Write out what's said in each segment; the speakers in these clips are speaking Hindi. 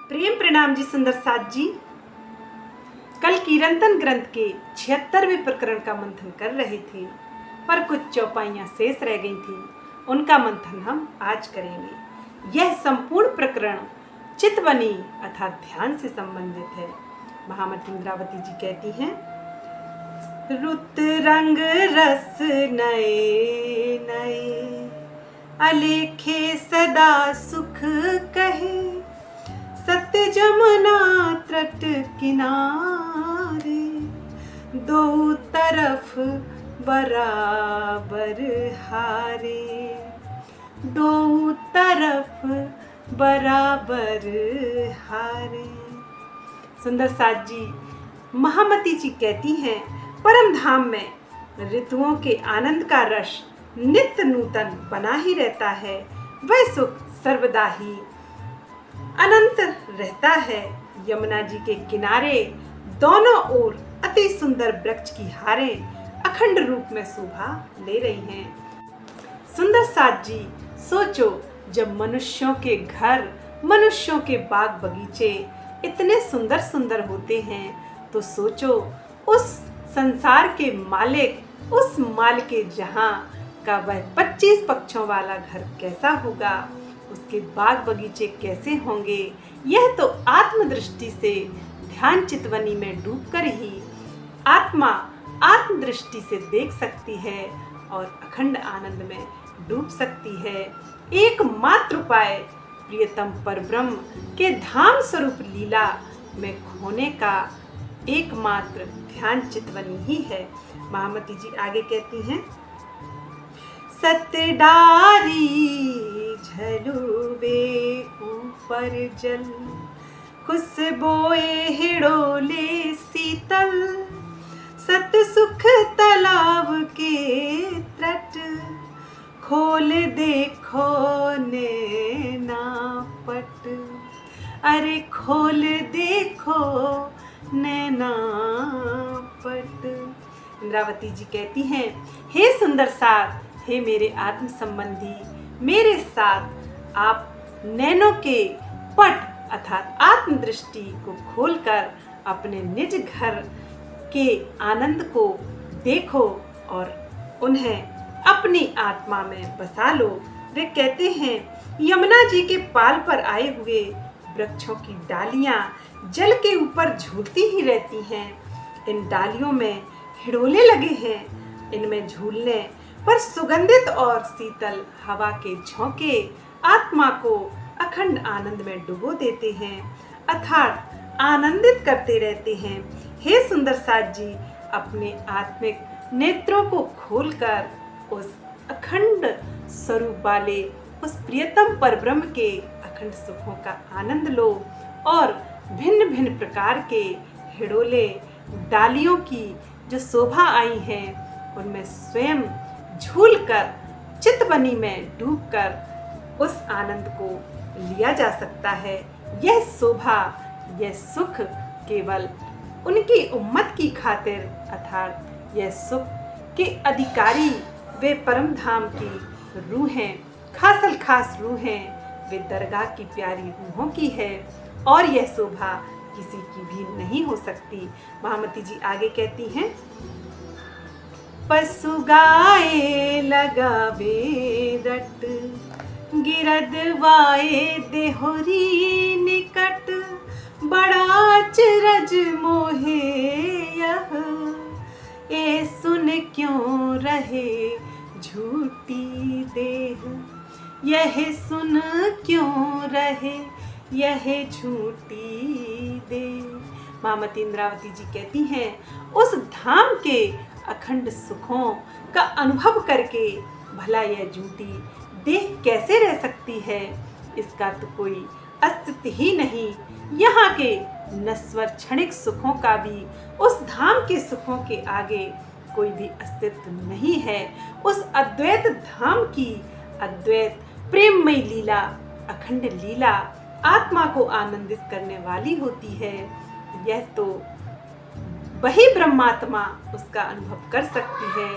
प्रेम प्रणाम जी सुंदर साथ जी। कल कीर्तन ग्रंथ के 76वें प्रकरण का मंथन कर रहे थे, पर कुछ चौपाइयां शेष रह गई थी। उनका मंथन हम आज करेंगे। यह संपूर्ण प्रकरण चितवनी अर्थात ध्यान से संबंधित है। महामती इंद्रावती जी कहती हैं, रुत रंग रस नए नए, अलेखे सदा सुख कहे, सत्य जमुना तट किनारे, दो तरफ बराबर हारे, दो तरफ बराबर हारे। सुंदर साथ जी महामती जी कहती हैं, परम धाम में ऋतुओं के आनंद का रस नित्य नूतन बना ही रहता है। वह सुख सर्वदा ही अनंत रहता है। यमुना जी के किनारे दोनों ओर अति सुंदर वृक्ष की हारें अखंड रूप में शोभा ले रही हैं। सुंदर साथ जी सोचो, जब मनुष्यों के घर, मनुष्यों के बाग बगीचे इतने सुंदर सुंदर होते हैं, तो सोचो उस संसार के मालिक, उस मालिक जहां का वह 25 पक्षों वाला घर कैसा होगा, उसके बाग बगीचे कैसे होंगे। यह तो आत्मदृष्टि से ध्यान चितवनी में डूबकर ही आत्मा आत्मदृष्टि से देख सकती है और अखंड आनंद में डूब सकती है। एकमात्र उपाय प्रियतम परब्रह्म के धाम स्वरूप लीला में खोने का एकमात्र ध्यान चितवनी ही है। महामती जी आगे कहती हैं, सत्य डारी झलुबे ऊपर जल, खुशबोए हिडोले शीतल, सत सुख तालाब के तट, खोल देखो नैना पट, अरे खोल देखो नैना पट। इंद्रावती जी कहती हैं, हे सुंदर साथ, हे मेरे आत्म संबंधी, मेरे साथ आप नैनों के पट अर्थात आत्मदृष्टि को खोलकर अपने निज घर के आनंद को देखो और उन्हें अपनी आत्मा में बसा लो। वे कहते हैं, यमुना जी के पाल पर आए हुए वृक्षों की डालियां जल के ऊपर झूलती ही रहती हैं। इन डालियों में हिडोले लगे हैं। इनमें झूलने पर सुगंधित और शीतल हवा के झोंके आत्मा को अखंड आनंद में डुबो देते हैं अर्थात आनंदित करते रहते हैं। हे सुंदर साथ जी, अपने आत्मिक नेत्रों को खोलकर उस अखंड स्वरूप वाले उस प्रियतम परब्रह्म के अखंड सुखों का आनंद लो और भिन्न भिन्न प्रकार के हिडोले डालियों की जो शोभा आई है, उनमें स्वयं झूलकर चितवनी में डूबकर उस आनंद को लिया जा सकता है। यह शोभा, यह सुख केवल उनकी उम्मत की खातिर अर्थात यह सुख के अधिकारी वे परम धाम की रूहें, खासल खास रूहें, वे दरगाह की प्यारी रूहों की है और यह शोभा किसी की भी नहीं हो सकती। महामती जी आगे कहती हैं, पशु गाए लगावे रट, गिरद वाए देहोरी निकट, बड़ा चिरज मोहे यह, ए सुन क्यों रहे झूठी देह, यह सुन क्यों रहे यह झूठी देह। महामती इंद्रावती जी कहती हैं, उस धाम के अखंड सुखों का अनुभव करके भला यह झूठी देह कैसे रह सकती है। इसका तो कोई अस्तित्व ही नहीं। यहाँ के नश्वर क्षणिक सुखों का भी उस धाम के सुखों के आगे कोई भी अस्तित्व नहीं है। उस अद्वैत धाम की अद्वैत प्रेममयी लीला, अखंड लीला आत्मा को आनंदित करने वाली होती है। यह तो वही ब्रह्मात्मा उसका अनुभव कर सकती है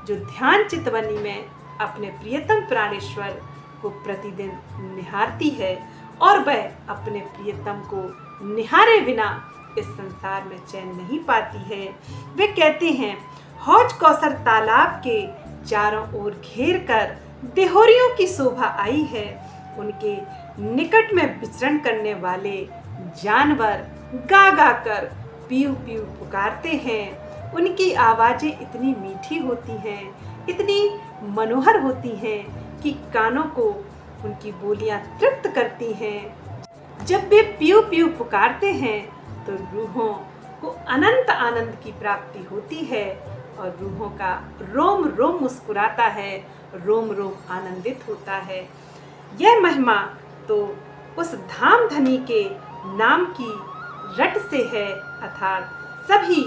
जो ध्यान चितवनी में अपने प्रियतम प्राणेश्वर को प्रतिदिन निहारती है और वह अपने प्रियतम को निहारे बिना इस संसार में चैन नहीं पाती है। वे कहते हैं, हौज कौसर तालाब के चारों ओर घेर कर देहोरियों की शोभा आई है। उनके निकट में विचरण करने वाले जानवर गा गा कर पीऊ पीऊ पुकारते हैं। उनकी आवाजें इतनी मीठी होती हैं, इतनी मनोहर होती हैं कि कानों को उनकी बोलियां तृप्त करती हैं। जब वे पीऊ पीऊ पुकारते हैं तो रूहों को अनंत आनंद की प्राप्ति होती है और रूहों का रोम रोम मुस्कुराता है, रोम रोम आनंदित होता है। यह महिमा तो उस धाम धनी के नाम की रट से है, अर्थात सभी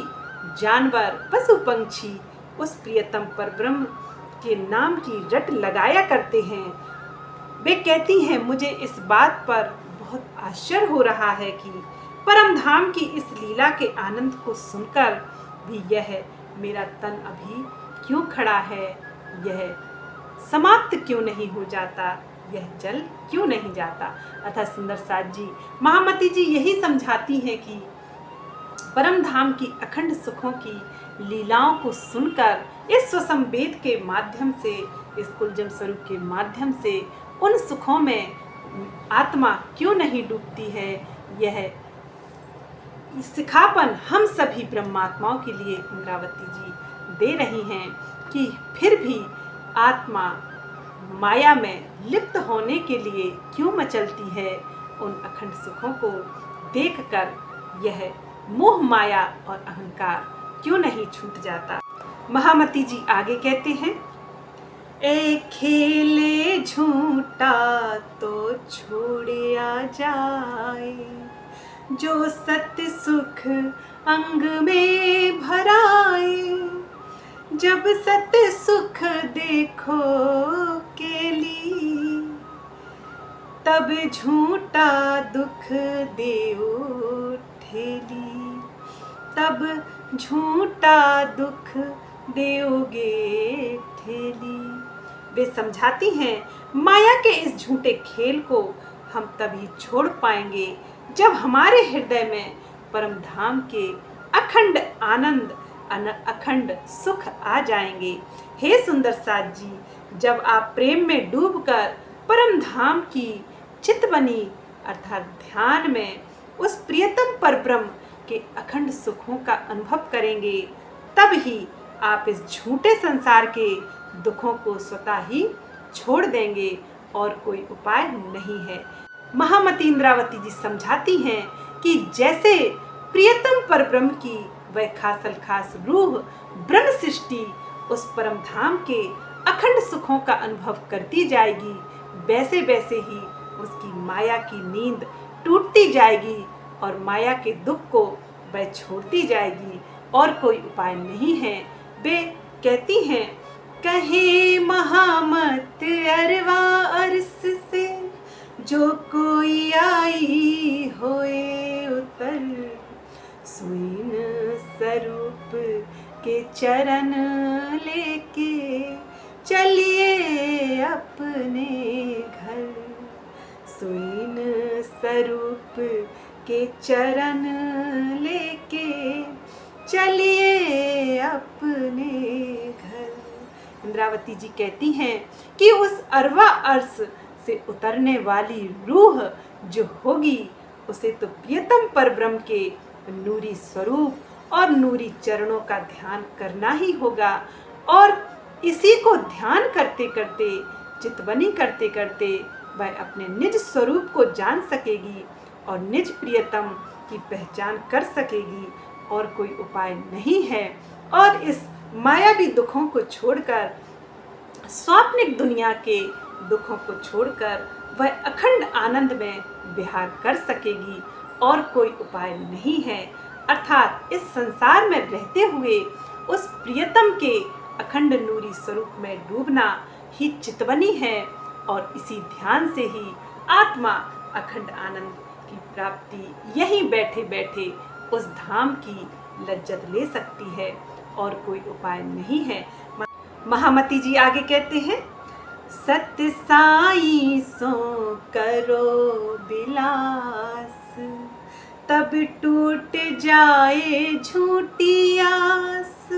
जानवर पशु पंछी उस प्रियतम परब्रह्म के नाम की रट लगाया करते हैं। वे कहती हैं, मुझे इस बात पर बहुत आश्चर्य हो रहा है कि परम धाम की इस लीला के आनंद को सुनकर भी यह मेरा तन अभी क्यों खड़ा है, यह समाप्त क्यों नहीं हो जाता, यह जल क्यों नहीं जाता। अतः सुंदर साज जी, महामती जी यही समझाती हैं कि परम धाम की अखंड सुखों की लीलाओं को सुनकर इस स्वसंवेद के माध्यम से, इस कुलजम स्वरूप के माध्यम से उन सुखों में आत्मा क्यों नहीं डूबती है। यह सिखापन हम सभी ब्रह्मात्माओं के लिए इंद्रावती जी दे रही हैं कि फिर भी आत्मा माया में लिप्त होने के लिए क्यों मचलती है। उन अखंड सुखों को देखकर यह मोह माया और अहंकार क्यों नहीं छूट जाता। महामती जी आगे कहते हैं, ए खेले झूठा तो छोड़िया जाए, जो सत्य सुख अंग में भराए, जब सत्य सुख देखो केली, तब झूठा दुख देओ ठेली, तब झूठा दुख देओगे ठेली। वे समझाती हैं, माया के इस झूठे खेल को हम तभी छोड़ पाएंगे जब हमारे हृदय में परम धाम के अखंड आनंद, अखंड सुख आ जाएंगे। हे सुंदर साज जी, जब आप प्रेम में डूबकर परम धाम की चितवनी अर्थात ध्यान में उस प्रियतम परब्रह्म के अखंड सुखों का अनुभव करेंगे, तब ही आप इस झूठे संसार के दुखों को स्वतः ही छोड़ देंगे और कोई उपाय नहीं है। महामती इंद्रावती जी समझाती हैं कि जैसे प्रियतम परब्रह्म की वह खासल खास रूह ब्रह्म सृष्टि उस परम धाम के अखंड सुखों का अनुभव करती जाएगी, वैसे वैसे ही उसकी माया की नींद टूटती जाएगी और माया के दुख को वह छोड़ती जाएगी और कोई उपाय नहीं है। वे कहती हैं, कहे महामत अरवा अरस से, जो कोई आई होए उतर, सुइन स्वरूप के चरण लेके चलिए अपने घर, सुइन स्वरूप के चरण लेके चलिए अपने घर। इंद्रावती जी कहती हैं कि उस अरवा अर्श से उतरने वाली रूह जो होगी, उसे तो प्रियतम परब्रह्म के नूरी स्वरूप और नूरी चरणों का ध्यान करना ही होगा और इसी को ध्यान करते करते, चितवनी करते करते वह अपने निज स्वरूप को जान सकेगी और निज प्रियतम की पहचान कर सकेगी और कोई उपाय नहीं है। और इस मायावी दुखों को छोड़कर, स्वाप्निक दुनिया के दुखों को छोड़कर वह अखंड आनंद में विहार कर सकेगी और कोई उपाय नहीं है। अर्थात इस संसार में रहते हुए उस प्रियतम के अखंड नूरी स्वरूप में डूबना ही चितवनी है और इसी ध्यान से ही आत्मा अखंड आनंद की प्राप्ति यहीं बैठे बैठे उस धाम की लज्जत ले सकती है और कोई उपाय नहीं है। महामती जी आगे कहते हैं, सत्य साई सो करो विलास, तब टूट जाए झूठी आस,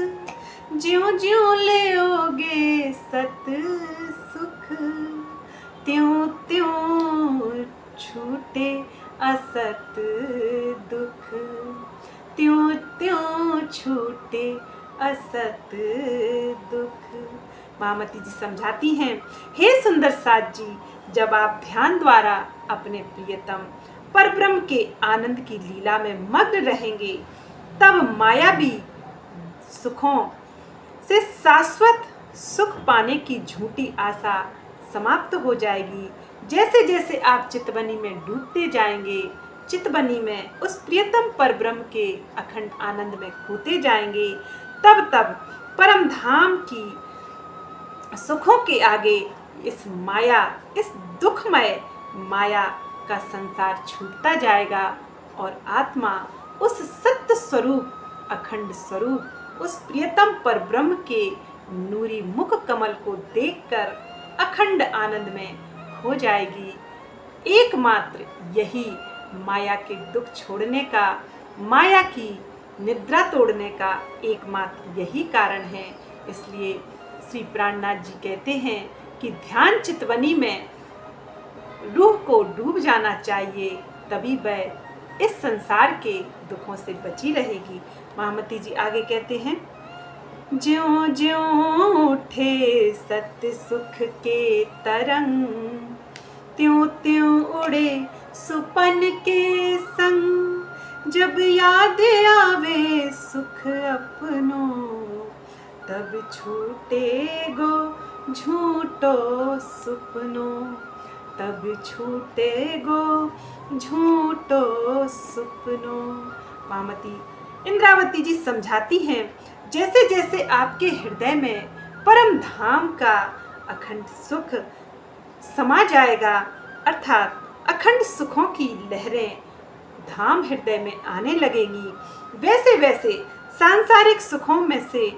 ज्यों ज्यों लेओगे सत सुख, त्यों त्यों छूटे असत दुख, त्यों त्यों छूटे असत दुख। महामती जी समझाती हैं, हे सुंदर साज जी, जब आप ध्यान द्वारा अपने प्रियतम परब्रह्म के आनंद की लीला में मग्न रहेंगे, तब मायावी सुखों से शाश्वत सुख पाने की झूठी आशा समाप्त हो जाएगी। जैसे जैसे आप चितवनी में डूबते जाएंगे, चितवनी में उस प्रियतम परब्रह्म के अखंड आनंद में खोते जाएंगे, तब तब परम धाम की सुखों के आगे इस माया, इस दुखमय माया का संसार छूटता जाएगा और आत्मा उस सत्य स्वरूप, अखंड स्वरूप, उस प्रियतम परब्रह्म के नूरी मुख कमल को देखकर अखंड आनंद में हो जाएगी। एकमात्र यही माया के दुख छोड़ने का, माया की निद्रा तोड़ने का एकमात्र यही कारण है। इसलिए श्री प्राणनाथ जी कहते हैं कि ध्यान चितवनी में रूह को डूब जाना चाहिए, तभी वह इस संसार के दुखों से बची रहेगी। महामती जी आगे कहते हैं, ज्यों ज्यों उठे सत्य सुख के तरंग, त्यों त्यों उड़े सुपन के संग, जब याद आवे सुख अपनों, तब छूटे गो झूठो सुपनों, तब छूटे गो झूठो सुपनों। महामती इंद्रावती जी समझाती हैं, जैसे जैसे आपके हृदय में परम धाम का अखंड सुख समा जाएगा, अर्थात अखंड सुखों की लहरें धाम हृदय में आने लगेंगी, वैसे वैसे सांसारिक सुखों में से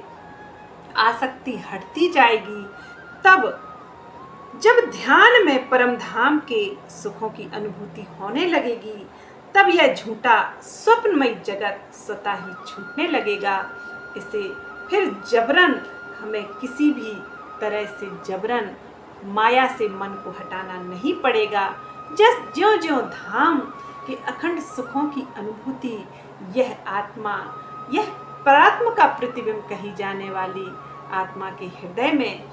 आसक्ति हटती जाएगी। तब जब ध्यान में परम धाम के सुखों की अनुभूति होने लगेगी, तब यह झूठा स्वप्नमय जगत स्वतः ही छूटने लगेगा। इसे फिर जबरन, हमें किसी भी तरह से जबरन माया से मन को हटाना नहीं पड़ेगा। ज्यों ज्यों धाम के अखंड सुखों की अनुभूति यह आत्मा, यह परात्मा का प्रतिबिंब कही जाने वाली आत्मा के हृदय में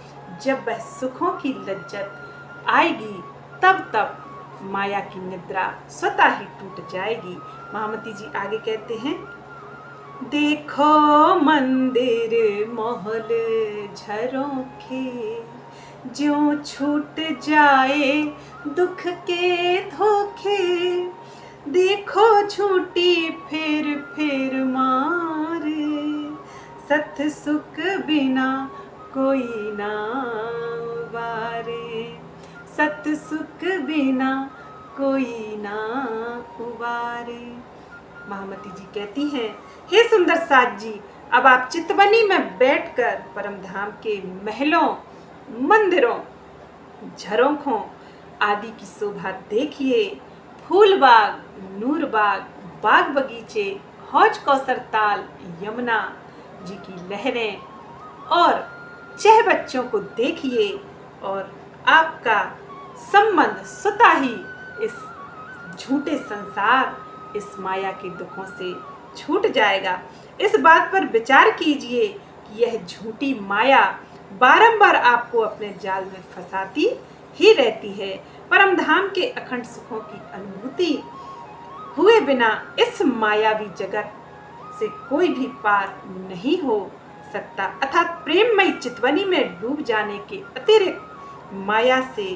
जब वह सुखों की लज्जत आएगी, तब तब माया की निद्रा स्वतः ही टूट जाएगी। महामती जी आगे कहते हैं, देखो मंदिर महल झरोखे, ज्यों छूट जाए दुख के धोखे, देखो झूठी फिर फिर मारे, सत सुख बिना कोई ना उबारे, सत सुख बिना कोई ना उबारे। महामती जी कहती हैं, हे सुंदर साज जी, अब आप चितवनी में बैठकर परम धाम के महलों, मंदिरों, झरोखों आदि की शोभा देखिए। फूल बाग, नूर बाग, बाग बगीचे, हौज कौसर ताल, यमुना जी की लहरें और चह बच्चों को देखिए और आपका संबंध स्वतः ही इस झूठे संसार, इस माया के दुखों से छूट जाएगा। इस बात पर विचार कीजिए कि यह झूठी माया बारंबार आपको अपने जाल में फंसाती ही रहती है। परम धाम के अखंड सुखों की अनुभूति हुए बिना इस मायावी जगत से कोई भी पार नहीं हो सकता, अर्थात प्रेममय चितवनी में डूब जाने के अतिरिक्त माया से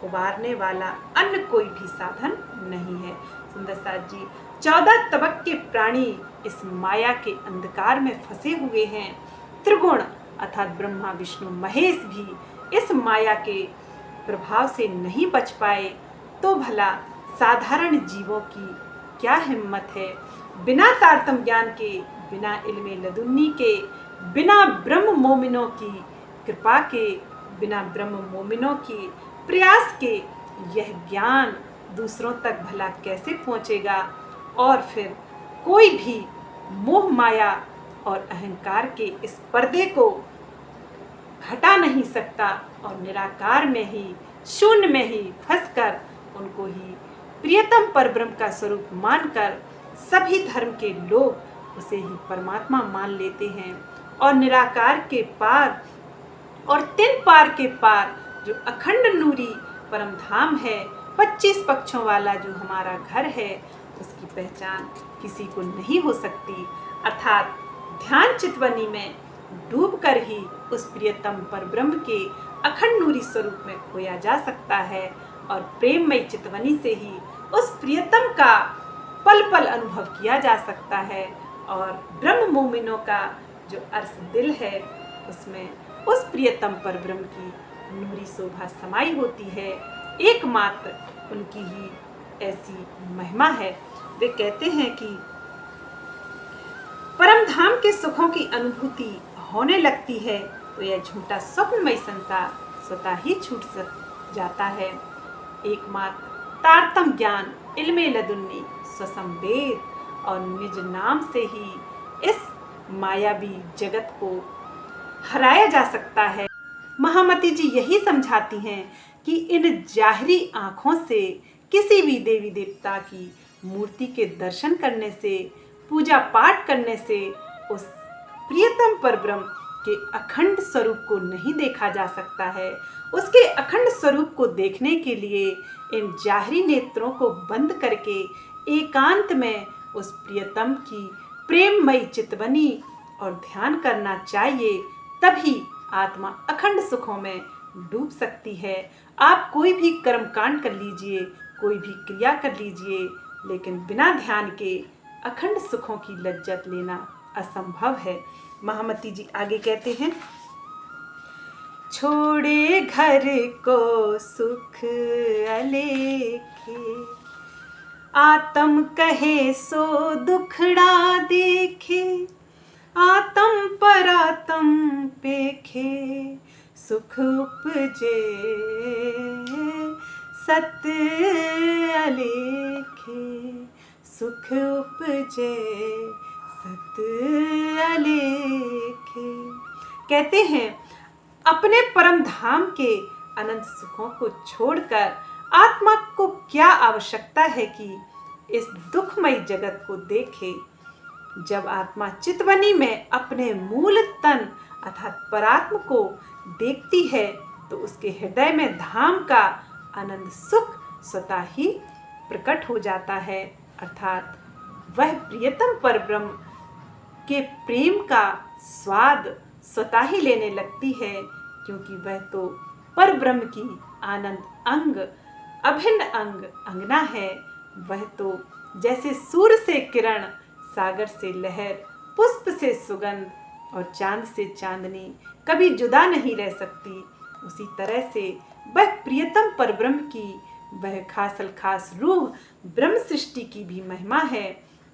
उबारने वाला अन्य कोई भी साधन नहीं है। सुंदर साज जी, 14 तबक के प्राणी इस माया के अंधकार में फंसे हुए हैं। त्रिगुण अर्थात ब्रह्मा विष्णु महेश भी इस माया के प्रभाव से नहीं बच पाए, तो भला साधारण जीवों की क्या हिम्मत है। बिना तारतम ज्ञान के, बिना इल्मे लदुन्नी के, बिना ब्रह्म मोमिनों की कृपा के, बिना ब्रह्म मोमिनों की प्रयास के यह ज्ञान दूसरों तक भला कैसे पहुँचेगा। और फिर कोई भी मोह माया और अहंकार के इस पर्दे को हटा नहीं सकता और निराकार में ही, शून्य में ही फंसकर उनको ही प्रियतम परब्रह्म का स्वरूप मानकर सभी धर्म के लोग उसे ही परमात्मा मान लेते हैं। और निराकार के पार और तीन पार के पार जो अखंड नूरी परम धाम है, 25 पक्षों वाला जो हमारा घर है, उसकी पहचान किसी को नहीं हो सकती। अर्थात ध्यान चितवनी में डूबकर ही उस प्रियतम परब्रह्म के अखंड नूरी स्वरूप में खोया जा सकता है और प्रेममयी चितवनी से ही उस प्रियतम का पल पल अनुभव किया जा सकता है। और ब्रह्म मोमिनों का जो अर्श दिल है, उसमें उस प्रियतम परब्रह्म की नूरी शोभा समाई होती है। एकमात्र उनकी ही ऐसी महिमा है। वे कहते हैं कि परम धाम के सुखों की अनुभूति होने लगती है तो यह झूठा स्वप्नमय संसार स्वतः ही छूट जाता है। एकमात्र तारतम ज्ञान इल्मे लदुन्नी स्वसंवेद और निज नाम से ही इस मायावी जगत को हराया जा सकता है। महामती जी यही समझाती हैं कि इन जाहिरी आँखों से किसी भी देवी देवता की मूर्ति के दर्शन करने से, पूजा पाठ करने से उस प्रियतम परब्रह्म के अखंड स्वरूप को नहीं देखा जा सकता है। उसके अखंड स्वरूप को देखने के लिए इन जाहिरी नेत्रों को बंद करके एकांत में उस प्रियतम की प्रेममयी चितवनी और ध्यान करना चाहिए, तभी आत्मा अखंड सुखों में डूब सकती है। आप कोई भी कर्म कांड कर लीजिए, कोई भी क्रिया कर लीजिए, लेकिन बिना ध्यान के अखंड सुखों की लज्जत लेना असंभव है। महामती जी आगे कहते हैं, छोड़े घर को सुख अलेखे, आत्म कहे सो दुखड़ा देखे, आत्म परात्म पेखे, सुख उपजे सत्य अलेखे, सुख उपजे सत्य अलेखे। कहते हैं अपने परम धाम के अनंत सुखों को छोड़कर आत्मा को क्या आवश्यकता है कि इस दुखमयी जगत को देखे। जब आत्मा चितवनी में अपने मूल तन अर्थात परात्म को देखती है तो उसके हृदय में धाम का आनंद सुख स्वतः ही प्रकट हो जाता है। अर्थात वह प्रियतम परब्रह्म के प्रेम का स्वाद स्वतः ही लेने लगती है, क्योंकि वह तो परब्रह्म की आनंद अंग, अभिन्न अंग अंगना है। वह तो जैसे सूर्य से किरण, सागर से लहर, पुष्प से सुगंध और चांद से चांदनी कभी जुदा नहीं रह सकती, उसी तरह से वह प्रियतम परब्रह्म की वह खासल खास रूह ब्रह्म सृष्टि की भी महिमा है।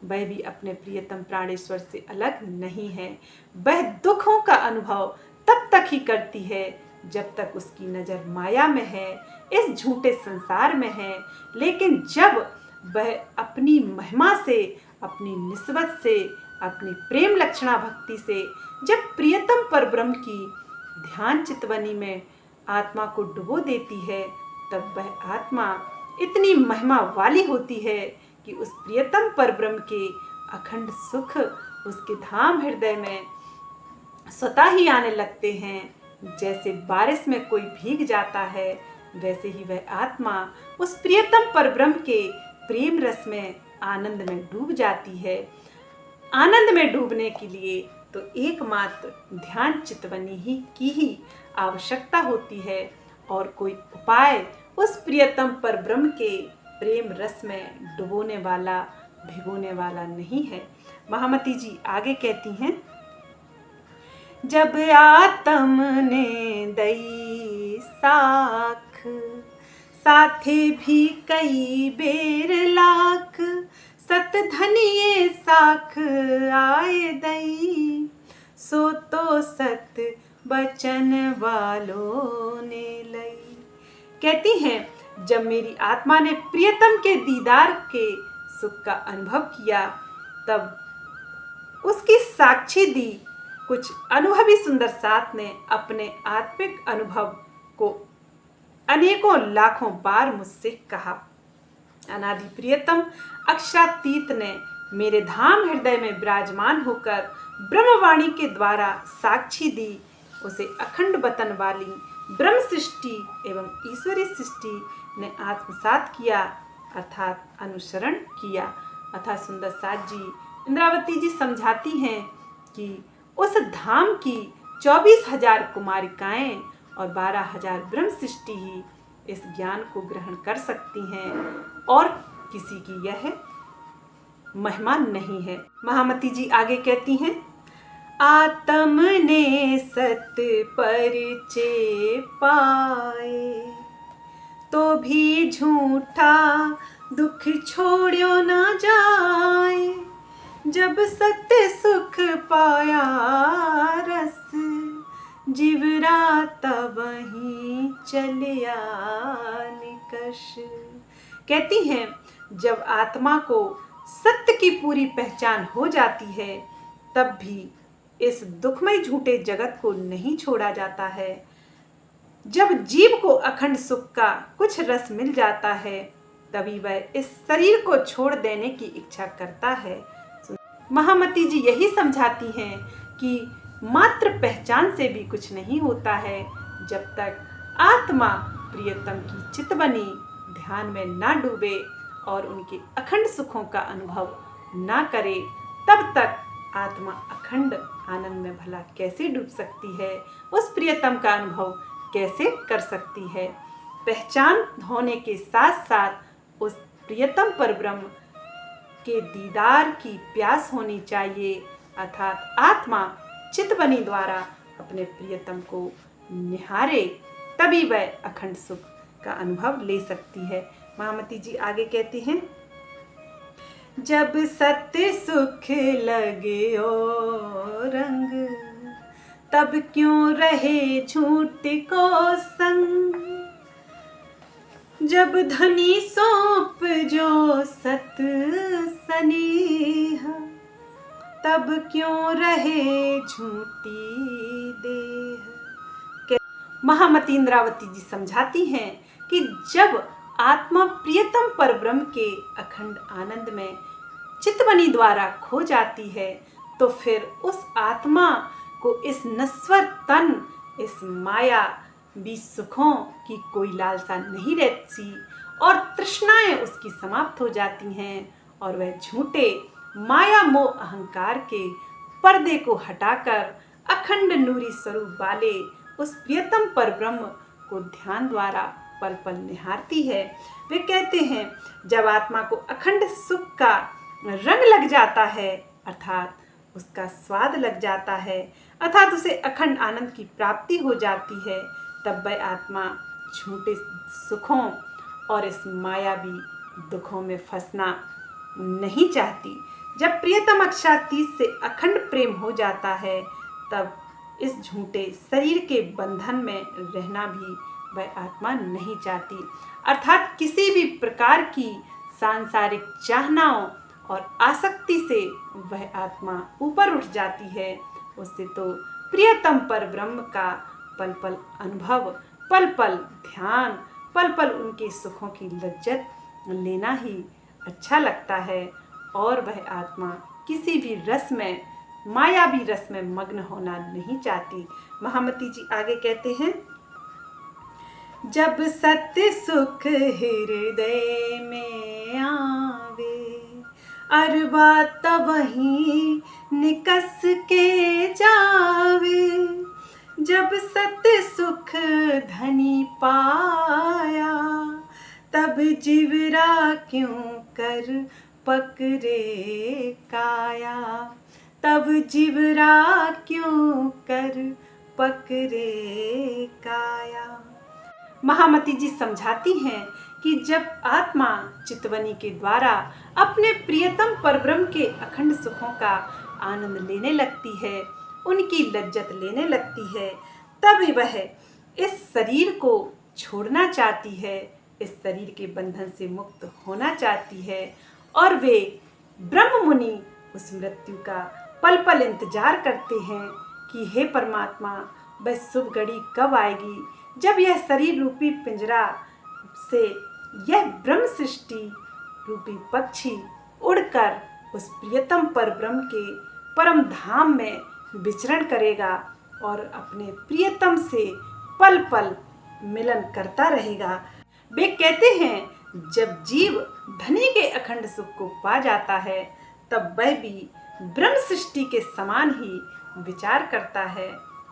वह भी अपने प्रियतम प्राणेश्वर से अलग नहीं है। वह दुखों का अनुभव तब तक ही करती है जब तक उसकी नज़र माया में है, इस झूठे संसार में है। लेकिन जब वह अपनी महिमा से, अपनी निस्बत से, अपनी प्रेम लक्षणा भक्ति से जब प्रियतम परब्रह्म की ध्यान चितवनी में आत्मा को डुबो देती है, तब वह आत्मा इतनी महिमा वाली होती है कि उस प्रियतम परब्रह्म के अखंड सुख उसके धाम हृदय में स्वतः ही आने लगते हैं। जैसे बारिश में कोई भीग जाता है, वैसे ही वह आत्मा उस प्रियतम परब्रह्म के प्रेम रस में, आनंद में डूब जाती है। आनंद में डूबने के लिए तो एकमात्र ध्यान चितवनी ही की ही आवश्यकता होती है, और कोई उपाय उस प्रियतम परब्रह्म के प्रेम रस में डुबोने वाला, भिगोने वाला नहीं है। महामती जी आगे कहती हैं, जब आत्म ने दई साख, साथे भी कई बेर लाख, सत धनिये साख आए दई, सो तो सत बचन वालों ने लई। कहती हैं जब मेरी आत्मा ने प्रियतम के दीदार के सुख का अनुभव किया, तब उसकी साक्षी दी कुछ अनुभवी सुंदर साथ ने अपने आत्मिक अनुभव को अनेकों लाखों बार मुझसे कहा। अनादि प्रियतम अक्षरातीत ने मेरे धाम हृदय में विराजमान होकर ब्रह्मवाणी के द्वारा साक्षी दी। उसे अखंड बतन वाली ब्रह्म सृष्टि एवं ईश्वरी सृष्टि ने आत्मसात किया, अर्थात अनुसरण किया। अथा सुंदर साथ जी, इंद्रावती जी समझाती हैं कि उस धाम की 24,000 कुमारिकाएं और 12,000 ब्रह्म सृष्टि ही इस ज्ञान को ग्रहण कर सकती हैं और किसी की यह महिमा नहीं है। महामती जी आगे कहती हैं, आत्म ने सत परिचय पाए तो भी झूठा दुख छोड़ो ना जाए। जब सत्य सुख पाया रस जिवरा तब वहीं चलिया निकष। कहती हैं, जब आत्मा को सत्य की पूरी पहचान हो जाती है तब भी इस दुखमय झूठे जगत को नहीं छोड़ा जाता है। जब जीव को अखंड सुख का कुछ रस मिल जाता है तभी वह इस शरीर को छोड़ देने की इच्छा करता है। महामती जी यही समझाती हैं कि मात्र पहचान से भी कुछ नहीं होता है। जब तक आत्मा प्रियतम की चितवनी ध्यान में ना डूबे और उनके अखंड सुखों का अनुभव ना करे, तब तक आत्मा अखंड आनंद में भला कैसे डूब सकती है, उस प्रियतम का अनुभव कैसे कर सकती है। पहचान होने के साथ साथ उस प्रियतम परब्रह्म के दीदार की प्यास होनी चाहिए, अर्थात आत्मा चितवनी द्वारा अपने प्रियतम को निहारे, तभी वह अखंड सुख का अनुभव ले सकती है। महामती जी आगे कहती हैं, जब सत्य सुख लगे ओ रंग तब क्यों रहे झूठ को संग। जब धनी सौंप जो सत स्नेह तब क्यों रहे झूठी देह। महामती इंद्रावती जी समझाती हैं कि जब आत्मा प्रियतम परब्रह्म के अखंड आनंद में चितवनी द्वारा खो जाती है तो फिर उस आत्मा को इस नश्वर तन, इस माया भी सुखों की कोई लालसा नहीं रहती और तृष्णाएं उसकी समाप्त हो जाती हैं और वह झूठे माया मोह अहंकार के पर्दे को हटाकर अखंड नूरी स्वरूप वाले उस प्रियतम परब्रह्म को ध्यान द्वारा पल पल निहारती है। वे कहते हैं, जब आत्मा को अखंड सुख का रंग लग जाता है, अर्थात उसका स्वाद लग जाता है, अर्थात उसे अखंड आनंद की प्राप्ति हो जाती है, तब वह आत्मा झूठे सुखों और इस मायावी दुखों में फंसना नहीं चाहती। जब प्रियतम अक्षरातीत से अखंड प्रेम हो जाता है तब इस झूठे शरीर के बंधन में रहना भी वह आत्मा नहीं चाहती, अर्थात किसी भी प्रकार की सांसारिक चाहनाओं और आसक्ति से वह आत्मा ऊपर उठ जाती है। उससे तो प्रियतम पर ब्रह्म का पल पल अनुभव, पल पल ध्यान, पल पल उनके सुखों की लज्जत लेना ही अच्छा लगता है और वह आत्मा किसी भी रस में, मायावी रस में मग्न होना नहीं चाहती। महामती जी आगे कहते हैं, जब सत्य सुख हृदय में आवे अरबा तब वहीं निकस के जावे। जब सत्य सुख धनी पाया तब जिवरा क्यों कर पकड़े काया। तब जिवरा क्यों कर पकड़े काया। महामती जी समझाती हैं कि जब आत्मा चितवनी के द्वारा अपने प्रियतम परब्रह्म के अखंड सुखों का आनंद लेने लगती है, उनकी लज्जत लेने लगती है, तब वह इस शरीर को छोड़ना चाहती है, इस शरीर के बंधन से मुक्त होना चाहती है और वे ब्रह्म मुनि उस मृत्यु का पल पल इंतजार करते हैं कि हे परमात्मा, वह शुभ घड़ी कब आएगी जब यह शरीर रूपी पिंजरा से यह ब्रह्म सृष्टि रूपी पक्षी उड़कर उस प्रियतम पर ब्रह्म के परम धाम में विचरण करेगा और अपने प्रियतम से पल पल मिलन करता रहेगा। वे कहते हैं जब जीव धनी के अखंड सुख को पा जाता है तब वह भी ब्रह्म सृष्टि के समान ही विचार करता है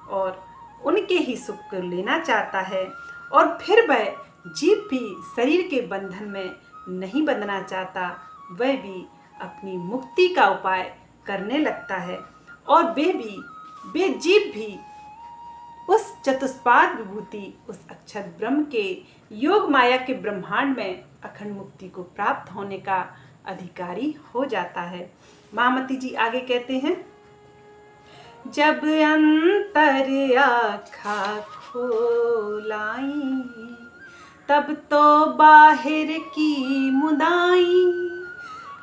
और उनके ही सुख को लेना चाहता है और फिर वह जीव भी शरीर के बंधन में नहीं बंधना चाहता, वह भी अपनी मुक्ति का उपाय करने लगता है और वे जीव भी उस चतुष्पाद विभूति, उस अक्षर ब्रह्म के योग माया के ब्रह्मांड में अखंड मुक्ति को प्राप्त होने का अधिकारी हो जाता है। महामती जी आगे कहते हैं, जब अंतर आँखा खोलाई तब तो बाहर की मुदाई,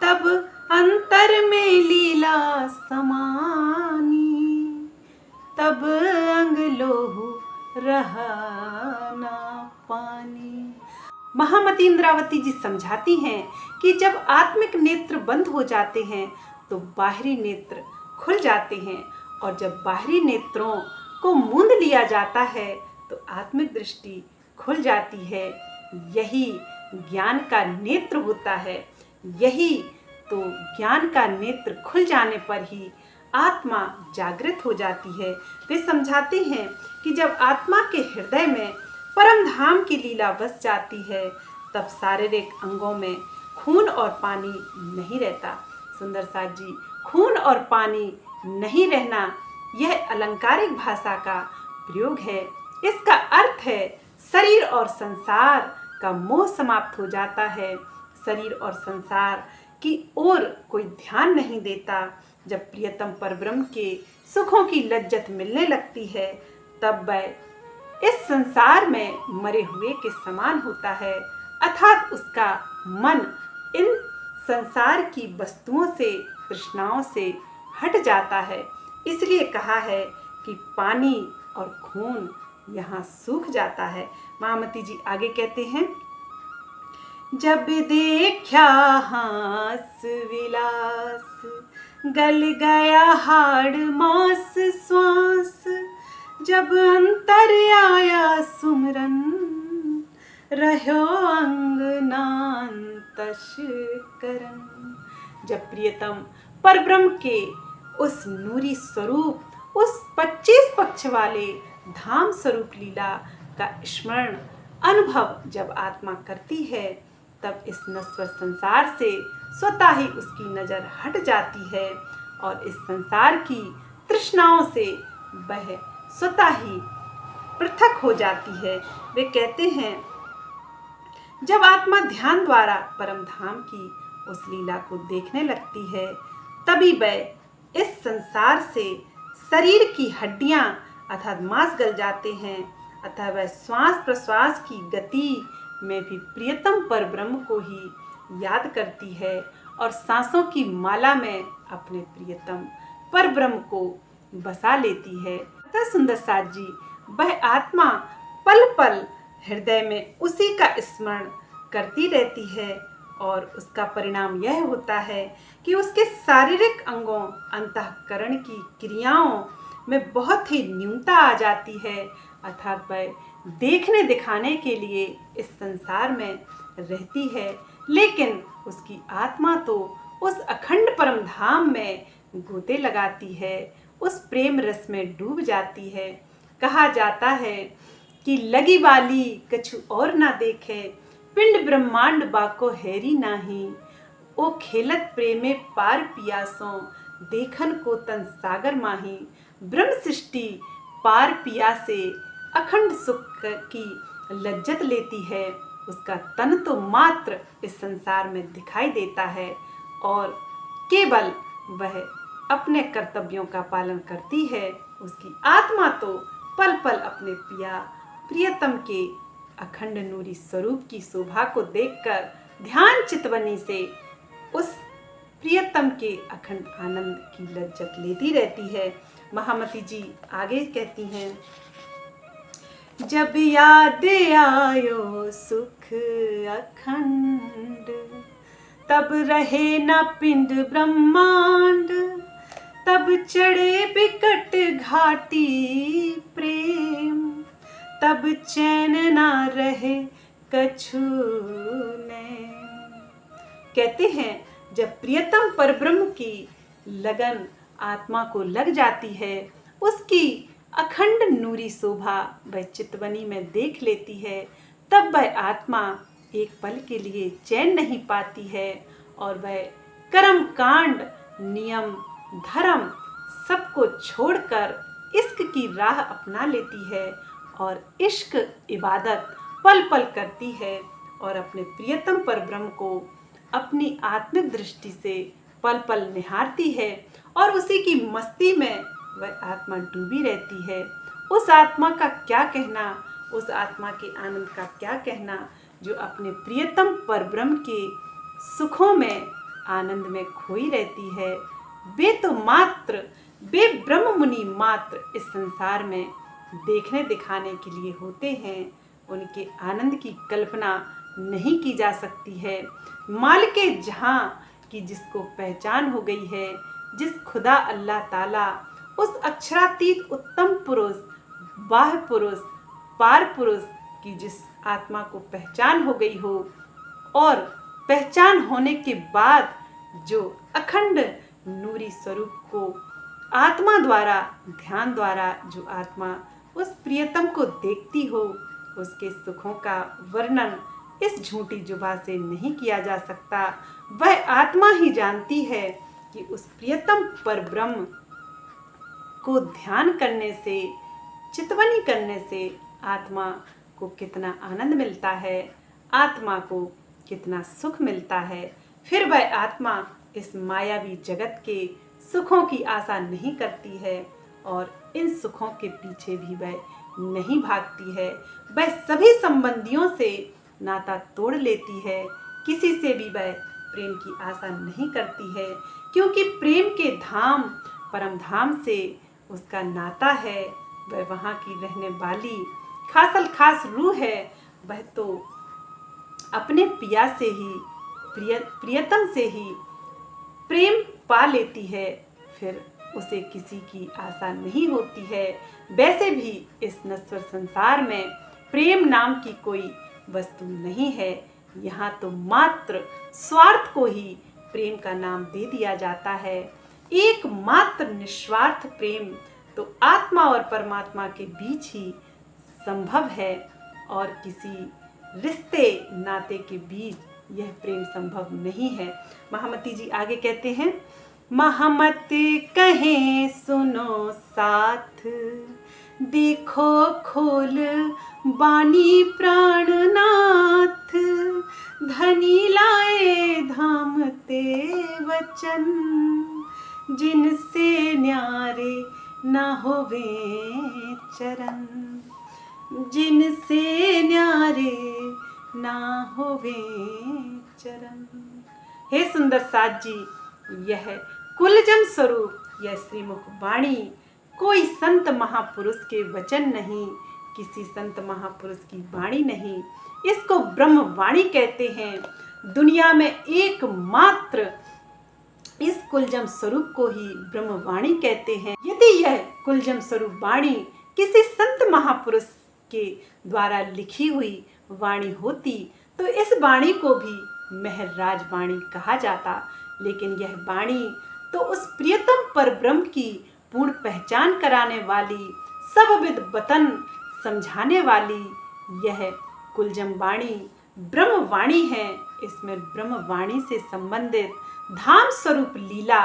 तब अंतर में लीला समानी, तब अंग लोहू रहा ना पानी। महामती इंद्रावती जी समझाती हैं कि जब आत्मिक नेत्र बंद हो जाते हैं तो बाहरी नेत्र खुल जाते हैं और जब बाहरी नेत्रों को मूंद लिया जाता है तो आत्मिक दृष्टि खुल जाती है। यही ज्ञान का नेत्र होता है। यही तो ज्ञान का नेत्र खुल जाने पर ही आत्मा जागृत हो जाती है। वे समझाते हैं कि जब आत्मा के हृदय में परम धाम की लीला बस जाती है तब शारीरिक अंगों में खून और पानी नहीं रहता। सुंदर साथ जी, खून और पानी नहीं रहना यह अलंकारिक भाषा का प्रयोग है। इसका अर्थ है शरीर और संसार का मोह समाप्त हो जाता है। शरीर और संसार की ओर कोई ध्यान नहीं देता। जब प्रियतम परब्रह्म के सुखों की लज्जत मिलने लगती है तब वह इस संसार में मरे हुए के समान होता है, अर्थात उसका मन इन संसार की वस्तुओं से, तृष्णाओं से हट जाता है। इसलिए कहा है कि पानी और खून यहाँ सूख जाता है। महामती जी आगे कहते हैं, जब देखा हास विलास गल गया हाड़ मास श्वास, जब अंतर आया सुमरन रहो अंग नांतश करन। जब प्रियतम परब्रह्म के उस नूरी स्वरूप, उस 25 पक्ष वाले धाम स्वरूप लीला का स्मरण अनुभव जब आत्मा करती है तब इस नश्वर संसार से स्वतः ही उसकी नज़र हट जाती है और इस संसार की तृष्णाओं से वह स्वतः ही पृथक हो जाती है। वे कहते हैं, जब आत्मा ध्यान द्वारा परम धाम की उस लीला को देखने लगती है तभी वह इस संसार से शरीर की हड्डियां अर्थात मांस गल जाते हैं, अतः वह श्वास प्रश्वास की गति में भी प्रियतम पर ब्रह्म को ही याद करती है और सांसों की माला में अपने प्रियतम पर ब्रह्म को बसा लेती है। अतः सुंदर साथ जी, वह आत्मा पल पल हृदय में उसी का स्मरण करती रहती है और उसका परिणाम यह होता है कि उसके शारीरिक अंगों, अंतःकरण की क्रियाओं में बहुत ही न्यूनता आ जाती है, अर्थात वह देखने दिखाने के लिए इस संसार में रहती है, लेकिन उसकी आत्मा तो उस अखंड परम धाम में गोते लगाती है, उस प्रेम रस में डूब जाती है। कहा जाता है कि लगी वाली कछु और ना देखे, पिंड ब्रह्मांड बाको हैरी नाही, ओ खेलत प्रेमे पार पियासों, देखन को तन सागर माही। ब्रह्म सृष्टि पार पिया से अखंड सुख की लज्जत लेती है, उसका तन तो मात्र इस संसार में दिखाई देता है और केवल वह अपने कर्तव्यों का पालन करती है। उसकी आत्मा तो पल पल अपने प्रियतम के अखंड नूरी स्वरूप की शोभा को देखकर ध्यान चितवनी से उस प्रियतम के अखंड आनंद की लज्जत लेती रहती है। महामती जी आगे कहती हैं, जब याद आयो सुख अखंड, तब रहे न पिंड ब्रह्मांड, तब चढ़े बिकट घाटी प्रेम, तब चैन ना रहे कछु नैन। कहते हैं जब प्रियतम परब्रह्म की लगन आत्मा को लग जाती है, उसकी अखंड नूरी शोभा वह चितवनी में देख लेती है, तब वह आत्मा एक पल के लिए चैन नहीं पाती है और वह कर्म कांड नियम धर्म सबको छोड़कर इश्क की राह अपना लेती है और इश्क इबादत पल पल करती है और अपने प्रियतम परब्रह्म को अपनी आत्मिक दृष्टि से पल पल निहारती है और उसी की मस्ती में वह आत्मा डूबी रहती है। उस आत्मा का क्या कहना, उस आत्मा के आनंद का क्या कहना जो अपने प्रियतम परब्रह्म के सुखों में आनंद में खोई रहती है। वे ब्रह्म मुनि मात्र इस संसार में देखने दिखाने के लिए होते हैं, उनके आनंद की कल्पना नहीं की जा सकती है। मालिके जहां की जिसको पहचान हो गई है, जिस खुदा अल्लाह ताला उस अक्षरातीत उत्तम पुरुष बाह्य पुरुष पार पुरुष की जिस आत्मा को पहचान हो गई हो और पहचान होने के बाद जो अखंड नूरी स्वरूप को आत्मा द्वारा ध्यान द्वारा जो आत्मा उस प्रियतम को देखती हो, उसके सुखों का वर्णन इस झूठी जुबान से नहीं किया जा सकता। वह आत्मा ही जानती है कि उस प्रियतम परब्रह्म को ध्यान करने से, चितवनी करने से आत्मा को कितना आनंद मिलता है, आत्मा को कितना सुख मिलता है। फिर वह आत्मा इस मायावी जगत के सुखों की आशा नहीं करती है और इन सुखों के पीछे भी वह नहीं भागती है। वह सभी संबंधियों से नाता तोड़ लेती है, किसी से भी वह प्रेम की आशा नहीं करती है, क्योंकि प्रेम के धाम परम धाम से उसका नाता है। वह वहाँ की रहने वाली खासल खास रूह है। वह तो अपने पिया से ही प्रियतम से ही प्रेम पा लेती है, फिर उसे किसी की आशा नहीं होती है। वैसे भी इस नश्वर संसार में प्रेम नाम की कोई वस्तु नहीं है। यहाँ तो मात्र स्वार्थ को ही प्रेम का नाम दे दिया जाता है। एकमात्र निस्वार्थ प्रेम तो आत्मा और परमात्मा के बीच ही संभव है और किसी रिश्ते नाते के बीच यह प्रेम संभव नहीं है। महामती जी आगे कहते हैं, महामत कहें सुनो साथ, देखो खोल बानी प्राणनाथ, धनी लाए धाम ते वचन, जिनसे न्यारे ना होवे चरण, जिनसे न्यारे ना होवे चरण। हे सुंदर साथ जी, यह कुलजम स्वरूप, यह श्रीमुख वाणी कोई संत महापुरुष के वचन नहीं, किसी संत महापुरुष की वाणी नहीं, इसको ब्रह्म वाणी कहते हैं। दुनिया में एकमात्र इस कुलजम स्वरूप को ही ब्रह्म वाणी कहते हैं। यदि यह कुलजम स्वरूप वाणी किसी संत महापुरुष के द्वारा लिखी हुई वाणी होती तो इस वाणी को भी महराज वाणी कहा जाता, लेकिन यह वाणी तो उस प्रियतम परब्रह्म की पूर्ण पहचान कराने वाली, सबविद वतन समझाने वाली यह कुलजम वाणी ब्रह्म वाणी है। इसमें ब्रह्म वाणी से संबंधित धाम स्वरूप लीला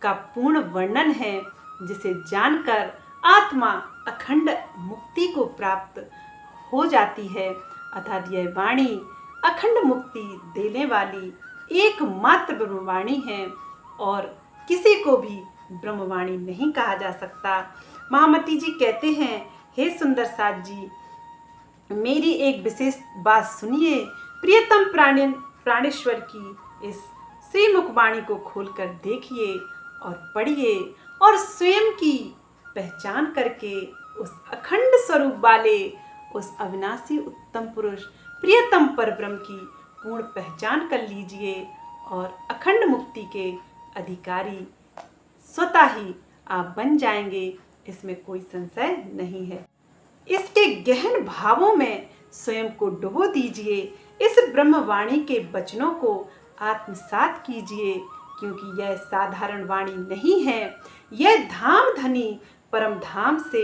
का पूर्ण वर्णन है, जिसे जानकर आत्मा अखंड मुक्ति को प्राप्त हो जाती है। अर्थात यह वाणी अखंड मुक्ति देने वाली एकमात्र ब्रह्मवाणी है और किसी को भी ब्रह्मवाणी नहीं कहा जा सकता। महामती जी कहते हैं, हे सुंदर साथ जी, मेरी एक विशेष बात सुनिए, प्रियतम प्राणेश्वर की इस श्री मुखवाणी को खोलकर देखिए और पढ़िए और स्वयं की पहचान करके उस अखंड स्वरूप वाले, उस अविनाशी उत्तम पुरुष प्रियतम परब्रह्म की पूर्ण पहचान कर लीजिए और अखंड मुक्ति के अधिकारी स्वतः ही आप बन जाएंगे। इसमें कोई संशय नहीं है। इसके गहन भावों में स्वयं को डुबो दीजिए। इस ब्रह्मवाणी के वचनों को आत्मसात कीजिए, क्योंकि यह साधारण वाणी नहीं है। यह धाम धनी परम धाम से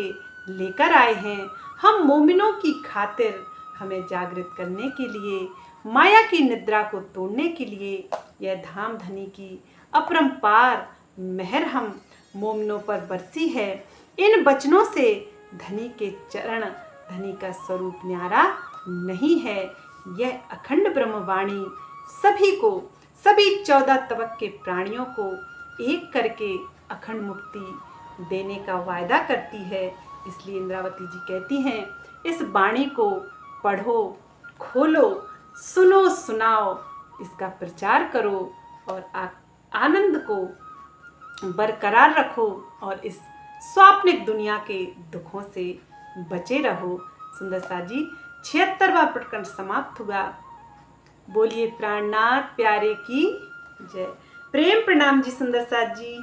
लेकर आए हैं। हम मोमिनों की खातिर हमें जागृत करने के लिए, माया की निद्रा को तोड़ने के लिए यह धाम धनी की अपरंपार मेहर हम मोमिनों पर बरसी है। इन वचनों से धनी के चरण, धनी का स्वरूप न्यारा नहीं है। यह अखंड ब्रह्मवाणी सभी को, सभी 14 तबक के प्राणियों को एक करके अखंड मुक्ति देने का वायदा करती है। इसलिए इंद्रावती जी कहती हैं, इस वाणी को पढ़ो, खोलो, सुनो, सुनाओ, इसका प्रचार करो और आनंद को बरकरार रखो और इस स्वाप्निक दुनिया के दुखों से बचे रहो। सुंदर साथ जी 76वां प्रकरण समाप्त हुआ। बोलिए प्राणनाथ प्यारे की जय। प्रेम प्रणाम जी सुंदर साथ जी।